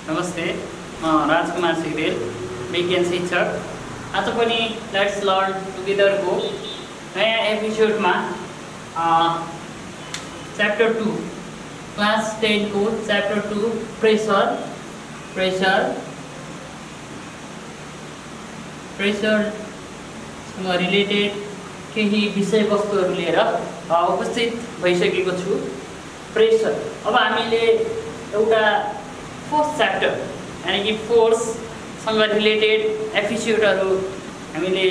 नमस्ते, म राजकुमार सिग्देल, विज्ञान शिक्षक। आज पनि लेट्स लर्न टुगेदरको नयाँ एपिसोडमा च्याप्टर 2 क्लास 10 को च्याप्टर 2 प्रेसरसँग रिलेटेड केही विषयवस्तुहरू लिएर उपस्थित भइसकेको छु। प्रेसर, अब हामीले एउटा फर्स्ट च्याप्टर यानी कि फोर्ससँग रिलेटेड एपिसोडहरू हामीले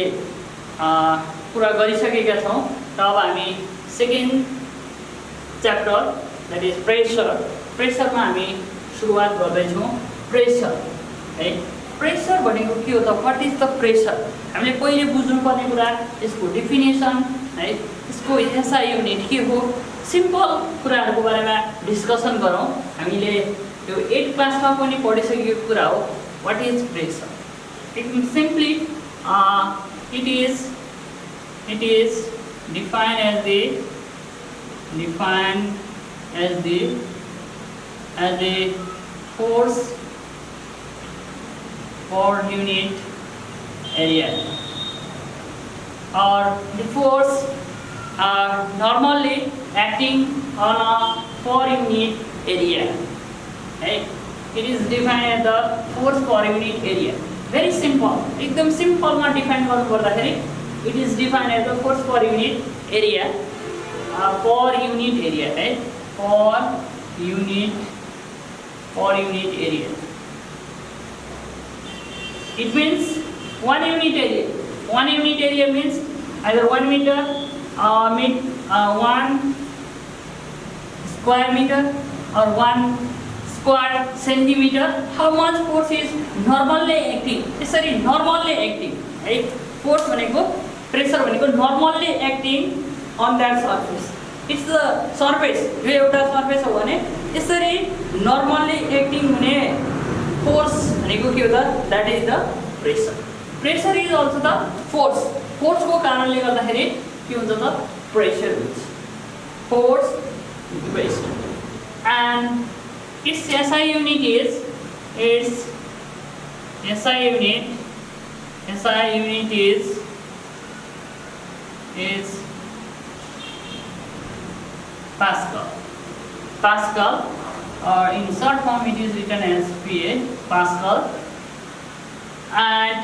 पुरा गरिसकेका छौँ। र अब हामी सेकेन्ड च्याप्टर द्याट इज प्रेसरमा हामी सुरुवात गर्दैछौँ। प्रेसर है, प्रेसर भनेको के हो त? What is the pressure? हामीले पहिले बुझ्नुपर्ने कुरा यसको डेफिनेसन है, यसको एसआई युनिट के हो, सिम्पल कुराहरूको बारेमा डिस्कसन गरौँ। हामीले यो 8 क्लासमा पनि पढिसकेको कुरा हो। What is pressure? It means simply it is defined as the force per unit area, or the force normally acting on a per unit area. Right? It is defined as the force per unit area. Very simple. एकदम simple मा define गर्नु पर्दाखेरि it is defined as the force per unit area. Per unit area, right? Per unit area. It means 1 unit area. 1 unit area means either 1 meter, 1 square meter, or 1 square centimeter. How much force is normally acting? यसरी normally acting है। force भनेको pressure भनेको normally acting on that surface. It's the surface. यो एउटा surface हो भने यसरी normally acting हुने force भनेको के हो त? That is the pressure. Pressure is also the force. force को कारणले गर्दाखेरि के हुन्छ त? pressure हुन्छ। force pressure. And its SI unit is Pascal, or in short form it is written as PA, Pascal. And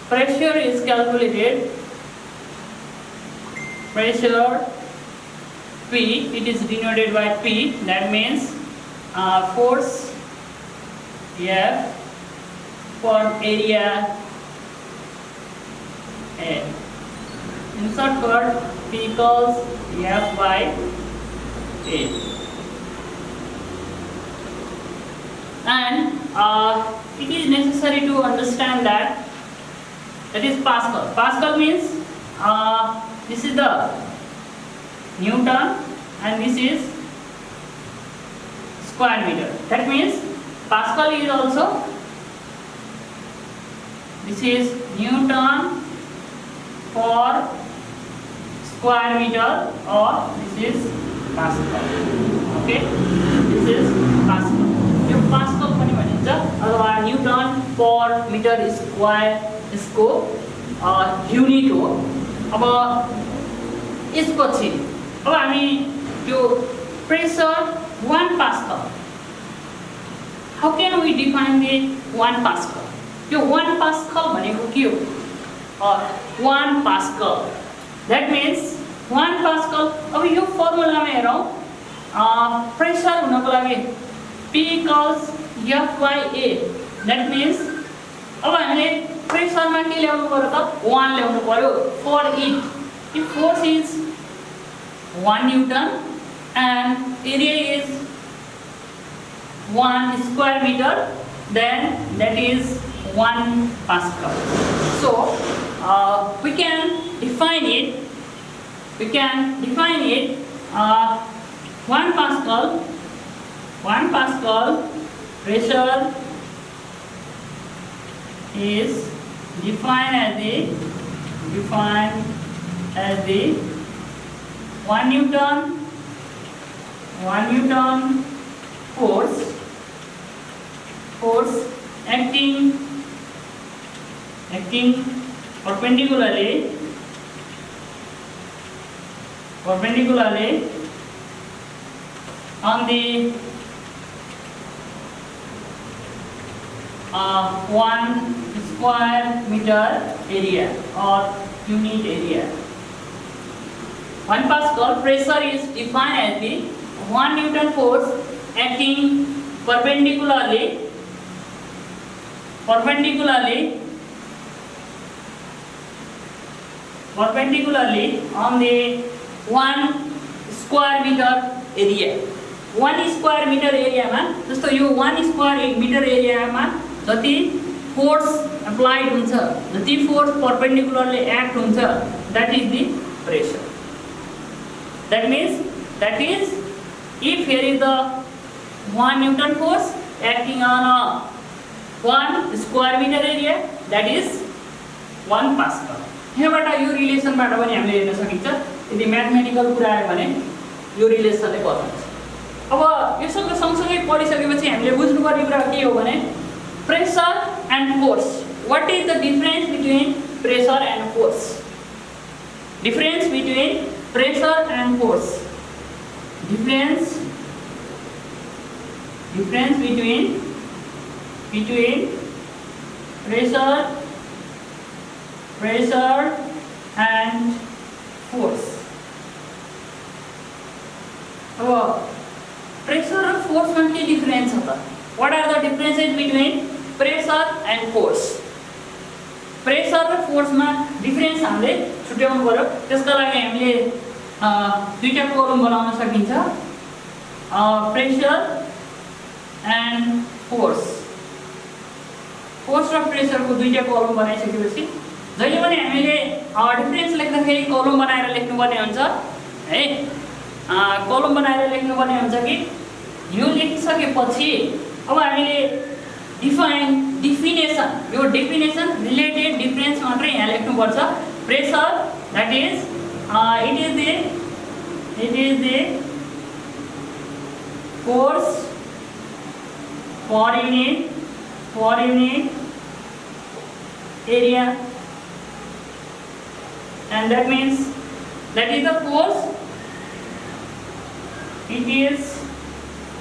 pressure is calculated, pressure P, it is denoted by P, that means force F per area A. In short word, P equals F by A. And it is necessary to understand that is Pascal. Pascal means this is the Newton and this is square meter. That means Pascal is also, this is Newton per square meter, or this is Pascal. Okay, this is Pascal. यो Pascal पनि भनिन्छ अथवा newton per metre square यसको unit हो। अब यसपछि अब हामी यो pressure 1 pascal, how can we define the 1 pascal? यो 1 पास्कल भनेको के हो? 1 पास्कल द्याट मिन्स 1 पास्कल। अब यो फर्मुलामा हेरौँ, प्रेसर हुनको लागि P equals F by A. That means अब हामीले प्रेसरमा के ल्याउनु पर्यो त? 1 ल्याउनु पर्यो for it. If force is 1 Newton and area is 1 square meter, then that is 1 Pascal. So we can define it. 1 Pascal pressure is defined as the 1 Newton force acting perpendicularly on the 1 square meter area or unit area. 1 Pascal pressure is defined as the 1 Newton force acting perpendicularly on the 1 square meter area. 1 square meter area मा जस्तो यो 1 square meter area मा जति force applied हुन्छ, जति force perpendicularly act हुन्छ, that is the pressure. That is if here is the 1 Newton force acting on a 1 square meter area, that is 1 Pascal. यहाँबाट यो रिलेसनबाट पनि हामीले हेर्न सकिन्छ। यदि म्याथमेटिकल कुरा आयो भने यो रिलेसनले बताउँछ। अब यसको सँगसँगै पढिसकेपछि हामीले बुझ्नुपर्ने कुरा के हो भने pressure and force. What is the difference between pressure and force? Difference between pressure and force. Difference between pressure and force. अब प्रेसर र फोर्स मा के डिफरेन्स छ त? What are the differences between pressure and force? Pressure र force मा difference हामीले छुट्याउनु पर्यो। त्यसका लागि हामीले दुईटा कलम बनाउन सकिन्छ, प्रेसर एन्ड फोर्स। फोर्स र प्रेसर को दुईटा कलम बनाइसकेपछि जहिले पनि हामीले डिफरेन्स लेख्दाखेरि कलम बनाएर लेख्नुपर्ने हुन्छ है। कलम बनाएर लेख्नुपर्ने हुन्छ कि यो लेखिसकेपछि अब हामीले डिफिनेसन, यो डेफिनेसन रिलेटेड डिफरेन्स मात्रै यहाँ लेख्नुपर्छ। Pressure that is it is the force per unit area, and that means that is the force. It is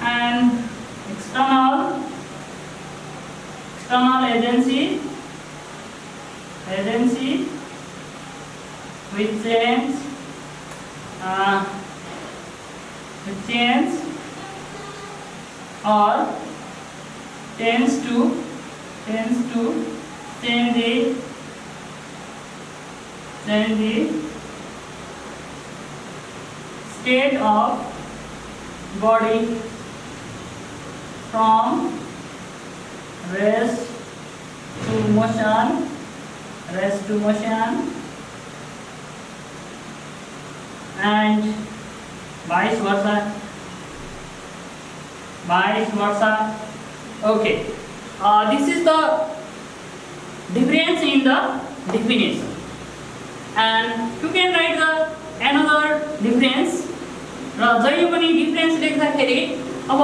an external agency which change or tends to change the state of body from rest to motion and vice versa. Okay, this is the difference in the definition, and you can write the another difference. र जहिले पनि difference लेख्दाखेरि अब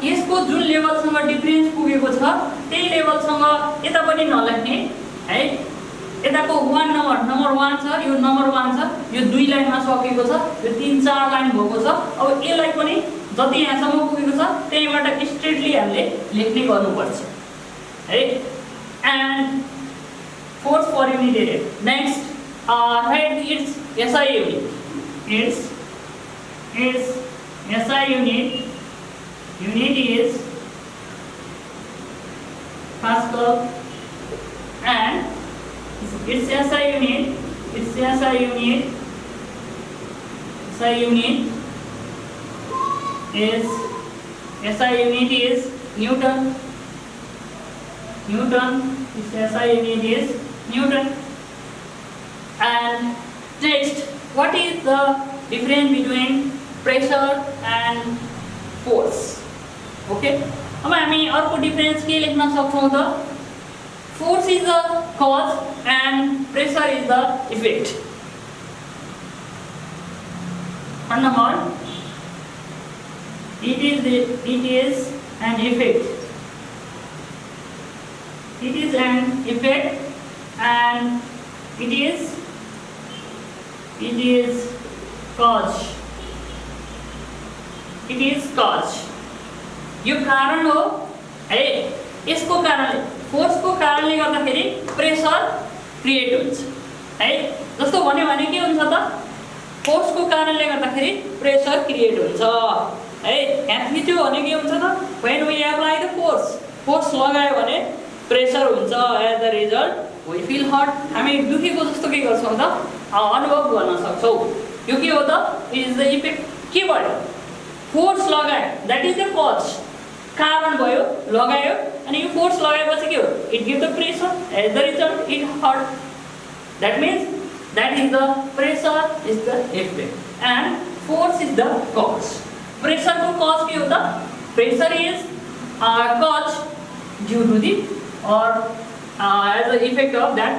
यसको जुन लेभलसँग difference पुगेको छ त्यही लेभलसँग यता पनि नलेख्ने है। यताको 1 नम्बर 1 छ, यो नम्बर 1 छ, यो 2 लाइनमा सकेको छ, यो 3-4 लाइन भएको छ। अब यसलाई पनि जति यहाँसम्म पुगेको छ त्यहीबाट स्ट्रेटली हामीले लेख्ने गर्नुपर्छ है। And force per unit area. Next, write its SI unit. Its SI unit is Pascal, and its SI unit is Newton. Its SI unit is Newton. And next, what is the difference between pressure and force? Okay, अब हामी अर्को difference के लेख्न सक्छौं त? Force is the cause and pressure is the effect. And number, it is an effect. It is an effect and it is cause. It is cause. यो कारण हो है। यसको कारणले फोर्सको कारणले गर्दाखेरि प्रेसर क्रिएट हुन्छ है। जस्तो भन्यो भने के हुन्छ त, फोर्सको कारणले गर्दाखेरि प्रेसर क्रिएट हुन्छ है। यहाँ थिच्यो भने के हुन्छ त, when we apply the force लगायो भने प्रेसर हुन्छ। As the result we feel hurt, हामी दुखेको जस्तो के गर्छौँ त अनुभव गर्न सक्छौँ। यो के हो त, इज द इफेक्ट। के भयो, फोर्स लगायो, द्याट इज द कज, कारण भयो, लगायो अनि यो फोर्स लगाएपछि के हो, it give the pressure, as the result it hurt. That means that is the pressure is the effect and force is the cause. प्रेसरको कज के हो त, pressure is cause due to the और as the effect of that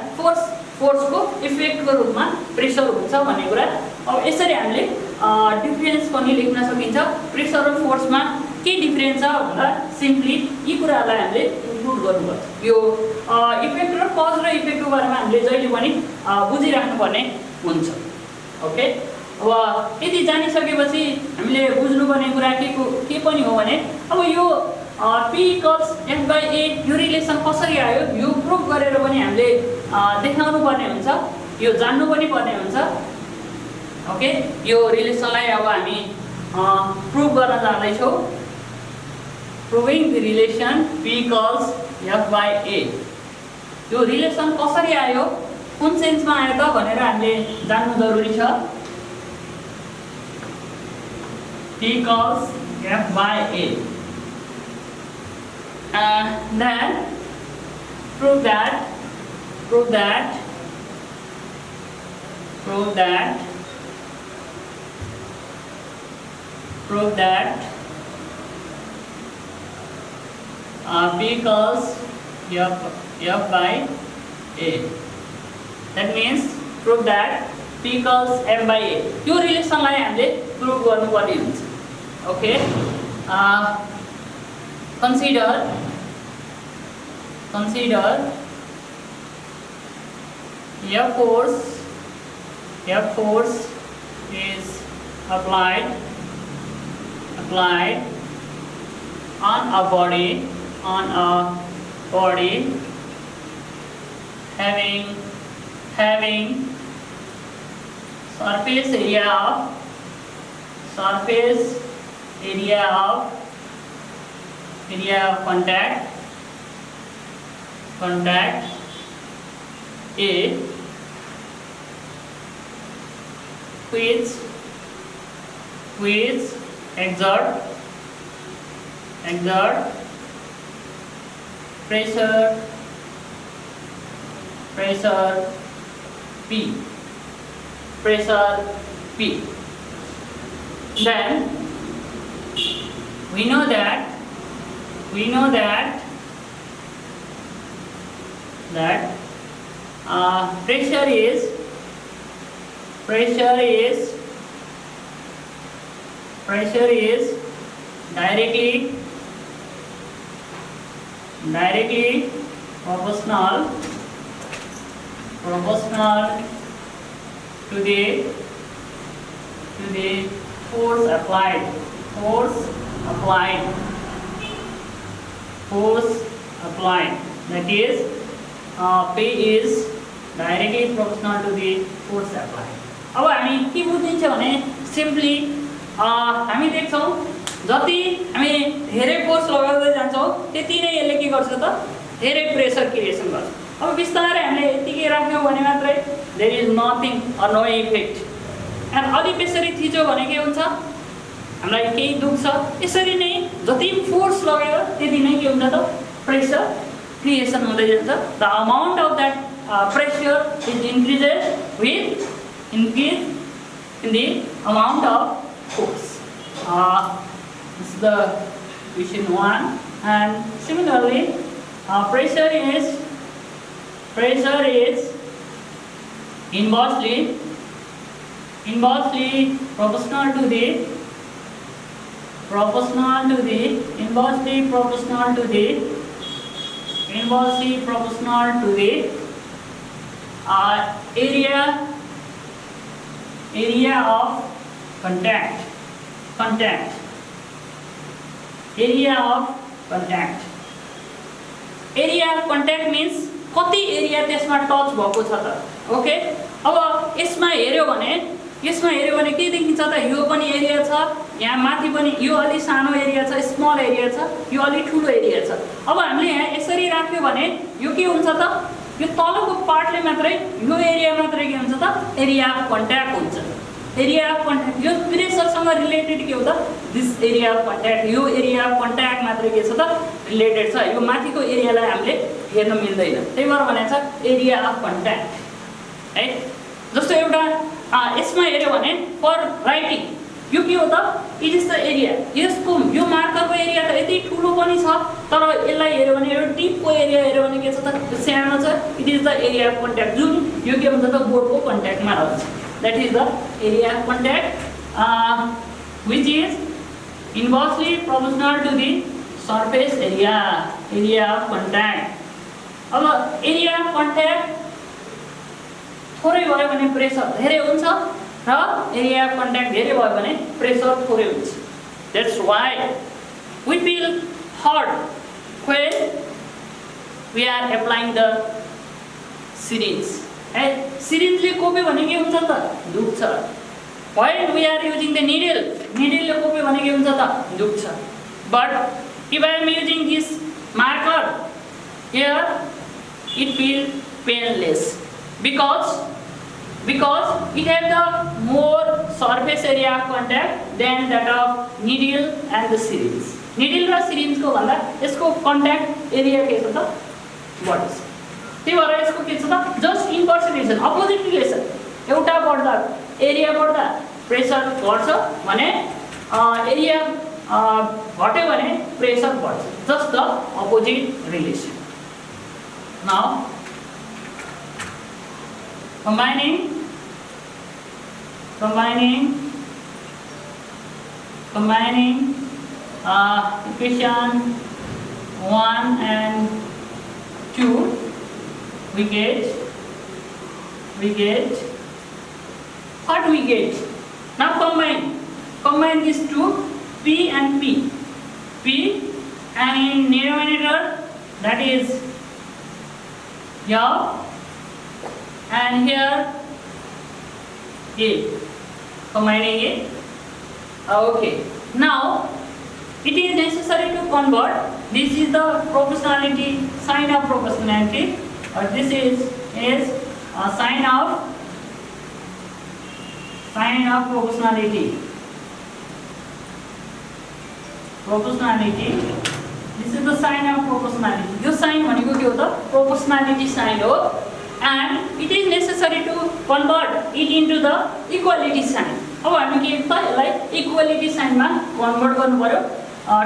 फोर्सको इफेक्टको रूपमा pressure हुन्छ भन्ने कुरा। अब यसरी हामीले डिफरेन्स पनि लेख्न सकिन्छ। प्रेसर र फोर्समा के डिफरेन्स छ भन्दा सिम्पली यी कुराहरूलाई हामीले इन्क्लुड गर्नुपर्छ। यो इफेक्ट र कज र इफेक्टको बारेमा हामीले जहिले पनि बुझिराख्नुपर्ने हुन्छ। ओके, अब यति जानिसकेपछि हामीले बुझ्नुपर्ने कुरा के पनि हो भने, अब यो P equals F by A यो रिलेसन कसरी आयो यो प्रुभ गरेर पनि हामीले देखाउनु पर्ने हुन्छ, यो जान्नु पनि पर्ने हुन्छ। ओके, यो रिलेसनलाई अब हामी प्रुभ गर्न जाँदैछौँ। Proving the relation P equals F by A। यो रिलेसन कसरी आयो, कुन सेन्समा आयो त भनेर हामीले जान्नु जरुरी छ। P equals F by A। Then prove that P equals F by A। That means prove that P equals F by A। यो रिलेसनलाई हामीले प्रुभ गर्नुपर्ने हुन्छ। Okay, consider F force is applied on a body having surface area of contact A, which exert pressure P, then we know that pressure is directly proportional to the force applied. That is, P is directly proportional to the force applied. अब हामी के बुझिन्छ भने simply हामी देख्छौँ जति हामी धेरै फोर्स लगाउँदै जान्छौँ त्यति नै यसले के गर्छ त धेरै प्रेसर क्रिएसन गर्छ। अब बिस्तारै हामीले यतिकै राख्यौँ भने मात्रै there is nothing or no effect. And अलिक यसरी थिच्यो भने के हुन्छ, हामीलाई केही दुख्छ। यसरी नै जति फोर्स लगायो त्यति नै के हुन्छ त प्रेसर क्रिएसन हुँदै जान्छ। The amount of that pressure is increases with increase in the amount of force. This is the question 1, and similarly pressure is inversely proportional to the inversely proportional to the area of contact. Area of contact means कति area त्यसमा touch भएको छ त. Okay, अब यसमा हेर्यो भने के देखिन्छ त, यो पनि एरिया छ, यहाँ माथि पनि यो अलि सानो एरिया छ, स्मल एरिया छ, यो अलि ठुलो एरिया छ. अब हामीले यहाँ यसरी राख्यो भने यो के हुन्छ त, यो तलको पार्टले मात्रै, यो एरिया मात्रै के हुन्छ त, एरिया अफ कन्ट्याक्ट हुन्छ. एरिया अफ कन्ट्याक्ट यो प्रेसरसँग रिलेटेड के हो त, दिस एरिया अफ कन्ट्याक्ट, यो एरिया अफ कन्ट्याक्ट मात्रै के छ त, रिलेटेड छ. यो माथिको एरियालाई हामीले हेर्न मिल्दैन, त्यही भएर भनेको छ एरिया अफ कन्ट्याक्ट है. जस्तो एउटा यसमा हेर्यो भने फर राइटिङ यो के हो त, इट इज द एरिया. यसको यो मार्करको एरिया त यति ठुलो पनि छ, तर यसलाई हेर्यो भने यो टिपको एरिया हेर्यो भने के छ त, सानो छ. It is the area of contact, जुन यो के हुन्छ त, बोर्डको कन्ट्याक्टमा रहन्छ. That is the area of contact which is inversely proportional to the surface area of contact. अब एरिया अफ कन्ट्याक्ट थोरै भयो भने प्रेसर धेरै हुन्छ र एरिया अफ कन्ट्याक्ट धेरै भयो भने प्रेसर थोरै हुन्छ. That's why we feel hurt when we are applying the syringe है. सिरिन्जले कोप्यो भने के हुन्छ त, दुख्छ. When we are using the निडलले कोप्यो भने के हुन्छ त, दुख्छ. But if I am using this marker here it feel painless because it has the more surface area of contact than that of needle and the syringe. Needle र syringe को भन्दा यसको contact area के छ त, बढ्छ. त्यही भएर यसको के छ त, just inverse relation, opposite relation. एउटा बढ्दा एरिया बढ्दा प्रेसर घट्छ भने एरिया घट्यो भने प्रेसर बढ्छ. Just the opposite relation. Now, combining equation 1 and 2, we get what we get. Now combine these two, P and P, and in denominator that is and here A, combining it. Okay, now it is necessary to convert. This is the proportionality, sign of proportionality, or this is a sign of proportionality. This is the sign of proportionality. This sign भनेको के हो त, proportionality sign हो, and it is necessary to convert it into the equality sign. अब हामी के त यसलाई equality sign मा convert गर्नु पर्यो.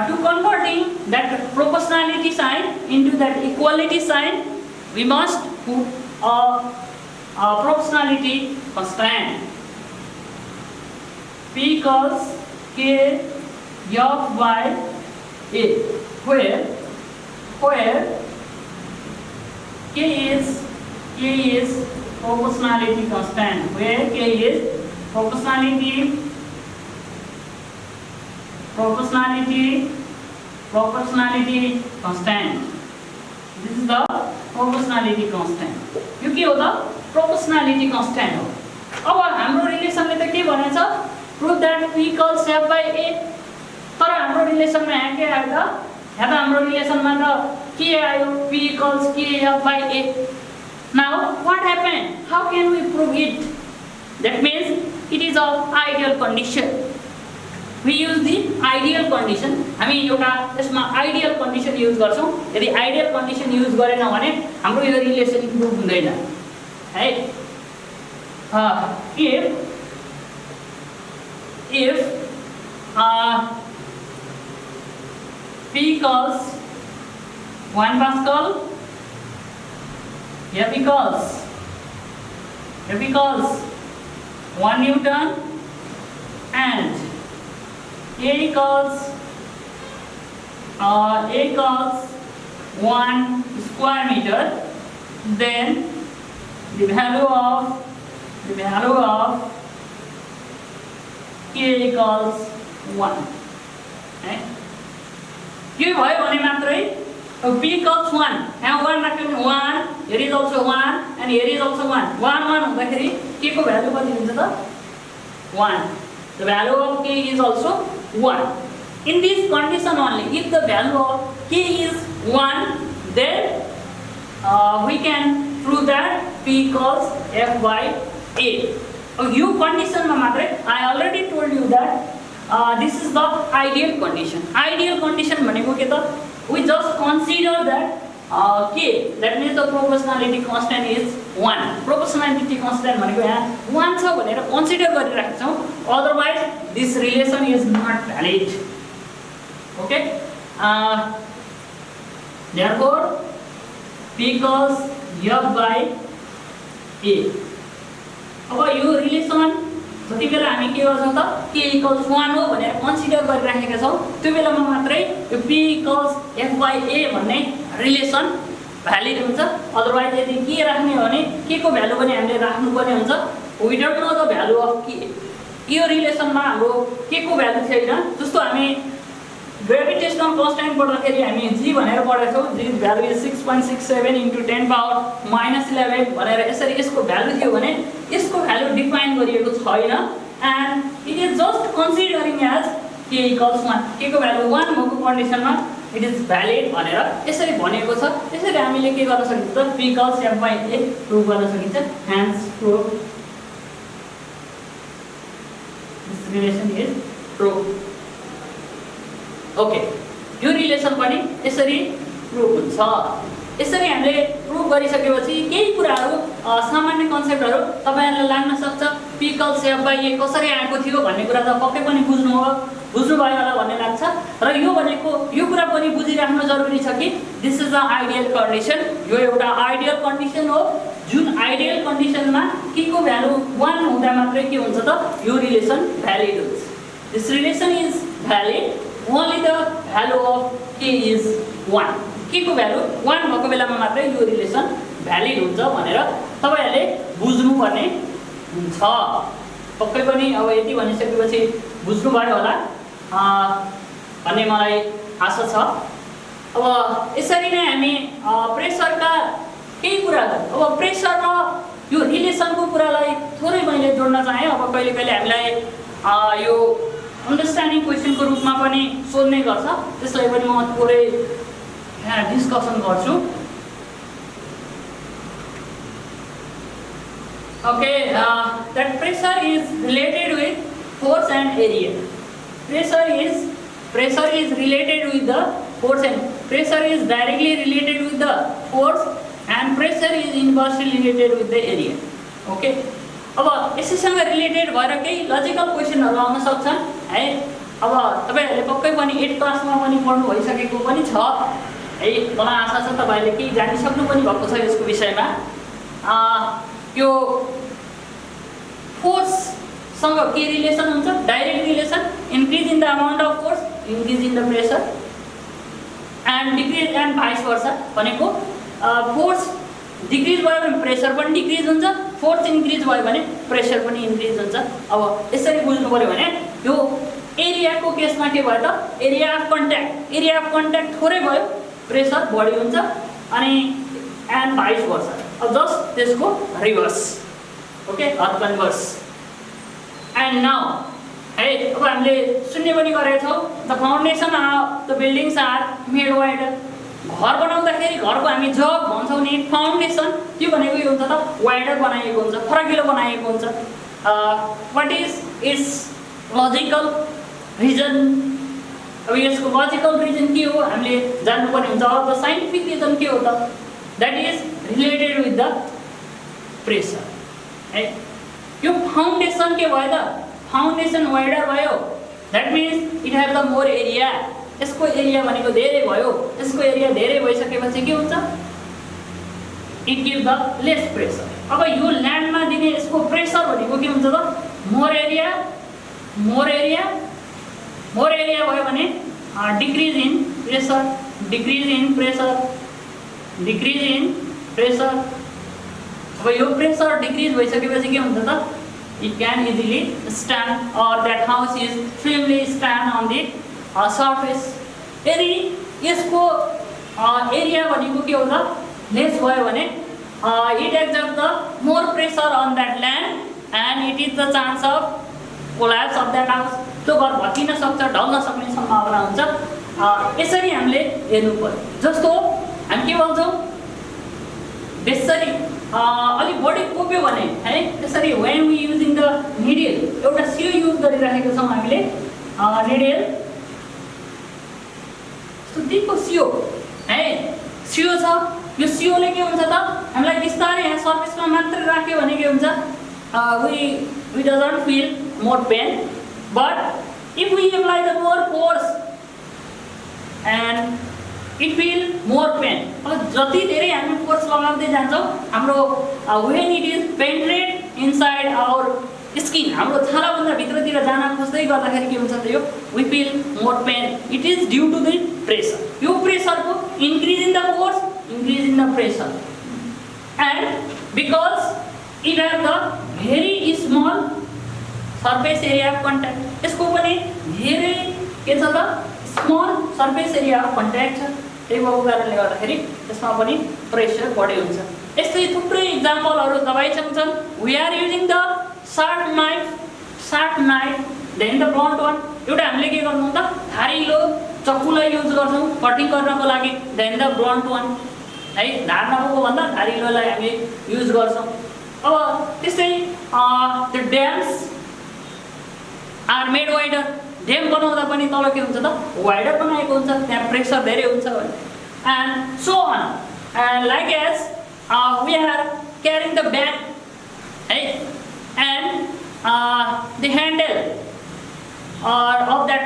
To converting that proportionality sign into that equality sign, we must put a proportionality constant. P equals K F by A. Where K is proportionality constant. Where K is proportionality constant. This is the proportionality constant. यो के हो त, proportionality constant हो. अब हाम्रो रिलेसनले त के भनेछ, prove that P equals F by A. तर हाम्रो रिलेसनमा यहाँ के आयो त, यहाँ त हाम्रो रिलेसनमा त के आयो, P equals KF by A. Now what happened? How can we prove it? That means it is of ideal condition. We use the ideal condition. हामी एउटा यसमा ideal condition युज गर्छौं. यदि ideal condition युज गरेन भने हाम्रो यो relation prove हुँदैन है. If P equals 1 Pascal, F equals 1 Newton, and A equals 1 square meter, then the value of k equals 1. है के भयो भने मात्रै p equals 1, यहाँ 1 राख्यो भने 1, here is also 1 and here is also 1, 1 1 हुँदाखेरि k को भ्यालु कति हुन्छ त 1. The value of k is also 1. In this condition only, if the value of k is 1, then we can prove that p equals f by a. यो condition मा मात्रै I already told you that this is the ideal condition. Ideal condition भनेको के त? We just consider that k, that means the proportionality constant is 1. Proportionality constant भनेको यहाँ 1 छ भनेर कन्सिडर गरिराखेका छौं. Otherwise this relation is not valid. Okay? Therefore p equals f by a. अब यो रिलेसन जति बेला हामी के गर्छौं त k equals 1 हो भनेर कन्सिडर गरिराखेका छौं, त्यो बेलामा मात्रै यो p equals f by a भन्ने रिलेसन भ्यालिड हुन्छ. अदरवाइज यदि के राख्ने हो भने k को भ्यालु पनि हामीले राख्नुपर्ने हुन्छ. We don't know the value of k. यो रिलेसनमा हाम्रो k को भ्यालु छैन. जस्तो हामी ग्रेभिटेशनल कन्स्ट्यान्ट पढ्दाखेरि हामी g भनेर पढेका छौं. g value is 6.67 into 10 power minus 11 भनेर यसरी यसको भ्यालु थियो भने यसको भ्यालु डिफाइन गरिएको छैन. And it is just considering as k equals 1. k को भ्यालु 1 भएको कन्डिसनमा इट इज भ्यालिड भनेर यसरी भनेको छ. त्यसैले हामीले के गर्न सकिन्छ त p equals f by a prove गर्न सकिन्छ. Hence prove this relation is prove. Okay, यो रिलेसन पनि यसरी प्रुभ हुन्छ. यसरी हामीले प्रुभ गरिसकेपछि केही कुराहरू सामान्य कन्सेप्टहरू तपाईहरुलाई लाग्न सक्छ. p equals f by a कसरी आएको थियो भन्ने कुरा त पक्कै पनि बुझ्नुभयो होला भन्ने लाग्छ. र यो भनेको यो कुरा पनि बुझिराख्नु जरुरी छ कि this is a ideal condition. यो एउटा आइडियल कन्डिसन हो. जुन आइडियल कन्डिसनमा k को भ्यालु 1 हुँदा मात्रै के हुन्छ त यो रिलेसन भ्यालिड हुन्छ. This relation is valid only the value of k is 1. k को भ्यालु 1 भएको बेलामा मात्रै यो रिलेसन भ्यालिड हुन्छ भनेर तपाईहरुले बुझ्नुपर्ने हुन्छ. पक्कै पनि अब यति भनिसकेपछि बुझ्नु भयो होला भन्ने मलाई आशा छ. अब यसरी नै हामी प्रेसरका केही कुराहरू, अब प्रेसर र यो रिलेसनको कुरालाई थोरै मैले जोड्न चाहे. अब कहिले कहिले हामीलाई यो अन्डरस्ट्यान्डिङ क्वेशनको रूपमा पनि सोध्ने गर्छ, त्यसलाई पनि म थोरै यहाँ डिस्कसन गर्छु. Okay, that pressure is related with force and area. Pressure is related with the force and pressure is directly related with the force and pressure is inversely related with the area. Okay, अब यसैसँग related भएर केही logical क्वेशनहरु आउन सक्छन् है. अब तपाईहरुले पक्कै पनि 8 क्लासमा पनि पढ्नु भइसकेको पनि छ है. मलाई आशा छ तपाईहरुले केही जानिसक्नु पनि भएको छ यसको विषयमा. यो फोर्स सँग के रिलेसन हुन्छ? Direct relation. Increase in the amount of force, increase in the pressure and decrease and vice versa. भनेको फोर्स डिक्रिज भयो भने प्रेसर पनि डिक्रिज हुन्छ, फोर्स इन्क्रिज भयो भने प्रेसर पनि इन्क्रिज हुन्छ. अब यसरी बुझ्नु पर्यो भने यो एरियाको केसमा के भयो त एरिया अफ कन्ट्याक्ट थोरै भयो, प्रेसर बढी हुन्छ अनि एन्ड भाइस वर्सा. अब जस्ट त्यसको reverse. Okay, or converse. And now है, अब हामीले सुन्ने पनि गरेका छौं the foundation of the buildings are made wider. घर बनाउँदाखेरि घरको हामी जब भन्छौं नि फाउन्डेसन, त्यो भनेको के हुन्छ त वाइडर बनाइएको हुन्छ, फराकिलो बनाइएको हुन्छ. What is its logical reason? अब यसको लजिकल रिजन के हो हामीले जान्नुपर्ने हुन्छ. अब द साइन्टिफिक रिजन के हो त? That is related with the pressure है. यो फाउन्डेसन के भयो त? फाउन्डेसन वाइडर भयो. That means it have the more area. यसको एरिया भनेको धेरै भयो. यसको एरिया धेरै भइसकेपछि के हुन्छ? It give the lace pressure. अब यो ल्यान्डमा दिने यसको प्रेसर भनेको के हुन्छ त? मोर एरिया भयो भने decrease in pressure decrease in pressure. अब यो प्रेसर डिक्रिज भइसकेपछि के हुन्छ त, it can easily stand or that house is firmly stand on the surface. यदि यसको एरिया भनेको के हो त, लेस भयो भने it exert the more pressure on that land and it is the chance of collapse of that house. त्यो घर भत्किन सक्छ, ढल्न सक्ने सम्भावना हुन्छ। यसरी हामीले हेर्नु पर्यो। जस्तो हामी के भन्छौँ, बेसरी अलिक बढी कोप्यो भने है, त्यसरी when we using the needle, एउटा सियो युज गरिरहेको छौँ हामीले, निडल दिनको सियो है, सियो छ। यो सियोले के हुन्छ त, हामीलाई बिस्तारै यहाँ सर्फेसमा मात्र राख्यो भने के हुन्छ, we doesn't feel more pain, but if we apply the more force and it feel more pain। अब जति धेरै हामी फोर्स लगाउँदै जान्छौँ, हाम्रो when it is penetrate inside our skin, हाम्रो छालाभन्दा भित्रतिर जान खोज्दै गर्दाखेरि के हुन्छ त, यो we feel more pain। it is due to the pressure। यो प्रेसरको increase in the force, increase in the pressure, and because it has the very small surface area of contact। यसको पनि धेरै के छ त, small surface area of contact छ। त्यही भएको कारणले गर्दाखेरि यसमा पनि प्रेसर बढी हुन्छ। यस्तै थुप्रै इक्जाम्पलहरू तपाईँसँग छन्। We are using the sharp knife than the blunt one. एउटा हामीले के गर्छौँ त, धारिलो चक्कुलाई युज गर्छौँ कटिङ गर्नको लागि, देन द ब्लन्ट वान है, धार नभएको भन्दा धारिलोलाई हामी युज गर्छौँ। अब त्यस्तै the dams are made wider. Dam बनाउँदा पनि तल के हुन्छ त, वाइडर बनाएको हुन्छ, त्यहाँ प्रेसर धेरै हुन्छ भने, and so on and like as we are carrying the bag है, and the handle of that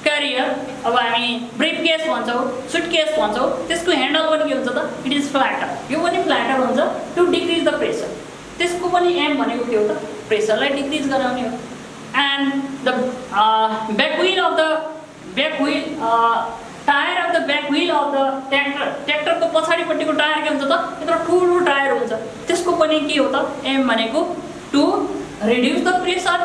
carrier अब हामी ब्रिफ केस भन्छौँ, सुट केस भन्छौँ, त्यसको ह्यान्डल पनि के हुन्छ त, इट इज फ्ल्याटर। यो पनि फ्ल्याटर हुन्छ टु डिक्रिज द प्रेसर। त्यसको पनि एम भनेको के हो त, प्रेसरलाई डिक्रिज गराउने हो। And the back wheel of the tyre of the back wheel of the ट्र्याक्टरको पछाडिपट्टिको टायर के हुन्छ त, यत्रो ठुलो टायर हुन्छ, त्यसको पनि के हो त, एम भनेको to reduce the pressure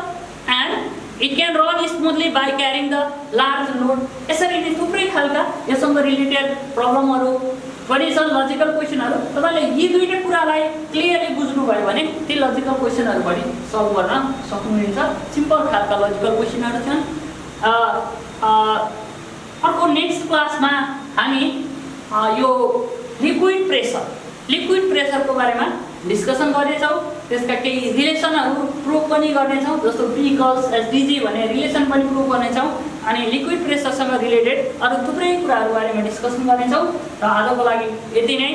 and it can run smoothly by carrying the large load. यसरी नै थुप्रै खालका यससँग रिलेटेड प्रब्लमहरू पनि छन्, लजिकल क्वेसनहरू। तपाईँले यी दुईटै कुरालाई क्लियरली बुझ्नुभयो भने ती लजिकल क्वेसनहरू पनि सल्भ गर्न सक्नुहुन्छ। सिम्पल खालका लजिकल क्वेसनहरू छन्। अर्को नेक्स्ट क्लासमा हामी यो लिक्विड प्रेसरको बारेमा डिस्कसन गर्नेछौँ। त्यसका केही रिलेसनहरू प्रुभ पनि गर्नेछौँ, जस्तो B=SdG भन्ने रिलेसन पनि प्रुभ गर्नेछौँ। अनि लिक्विड प्रेसरसँग रिलेटेड अरू थुप्रै कुराहरू बारेमा डिस्कसन गर्नेछौँ। र आजको लागि यति नै।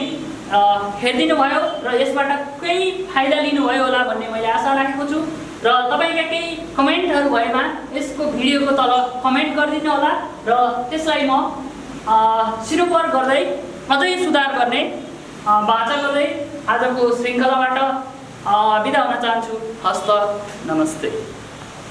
हेरिदिनु भयो र यसबाट केही फाइदा लिनुभयो होला भन्ने मैले आशा राखेको छु। र तपाईँका केही कमेन्टहरू भएमा यसको भिडियोको तल कमेन्ट गरिदिनु होला र त्यसलाई म सिरोपर गर्दै अझै सुधार गर्ने बाचा गर्दै आजको श्रृङ्खलाबाट बिदा हुन चाहन्छु। हस्त नमस्ते।